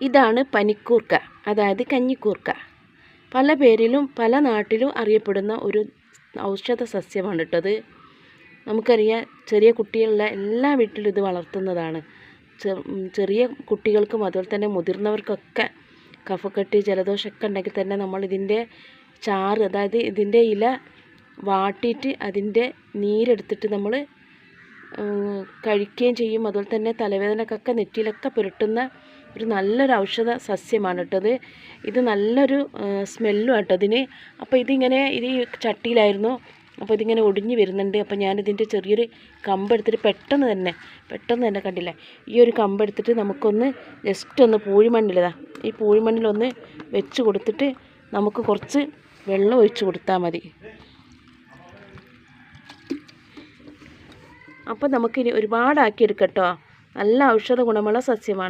ഇതാണ് പനിക്കൂർക്ക, അതായത് കഞ്ഞിക്കൂർക്ക. പല പേരിലും പല നാട്ടിലും അറിയപ്പെടുന്ന ഒരു ഔഷധ സസ്യമാണ് കേട്ടത്. നമുക്കറിയാം, ചെറിയ കുട്ടികളുള്ള എല്ലാ വീട്ടിലും ഇത് വളർത്തുന്നതാണ്. ചെറിയ കുട്ടികൾക്കും അതുപോലെ തന്നെ മുതിർന്നവർക്കൊക്കെ കഫക്കെട്ട് ജലദോഷമൊക്കെ ഉണ്ടെങ്കിൽ തന്നെ നമ്മൾ ഇതിൻ്റെ ചാറ്, അതായത് ഇതിൻ്റെ ഇല വാട്ടിയിട്ട് അതിൻ്റെ നീരെടുത്തിട്ട് നമ്മൾ കഴിക്കുകയും ചെയ്യും. അതുപോലെ തന്നെ തലവേദനക്കൊക്കെ നെറ്റിയിലൊക്കെ പുരട്ടുന്ന ഒരു നല്ലൊരു ഔഷധ സസ്യമാണ് കേട്ടത്. ഇത് നല്ലൊരു സ്മെല്ലും കേട്ടോ ഇതിന്. അപ്പോൾ ഇതിങ്ങനെ ഇത് ചട്ടിയിലായിരുന്നു, അപ്പോൾ ഇതിങ്ങനെ ഒടിഞ്ഞ് വരുന്നുണ്ട്. അപ്പോൾ ഞാനിതിൻ്റെ ചെറിയൊരു കമ്പെടുത്തിട്ട് പെട്ടെന്ന് തന്നെ കണ്ടില്ലേ, ഈ ഒരു കമ്പെടുത്തിട്ട് നമുക്കൊന്ന് ജസ്റ്റ് ഒന്ന് പൂഴിമണ്ണിലതാ ഈ പൂഴിമണ്ണിലൊന്ന് വെച്ച് കൊടുത്തിട്ട് നമുക്ക് കുറച്ച് വെള്ളം ഒഴിച്ച് കൊടുത്താൽ മതി. അപ്പോൾ നമുക്കിനി ഒരുപാടാക്കി എടുക്കട്ടോ. നല്ല ഔഷധ ഗുണമുള്ള സസ്യമാണ്.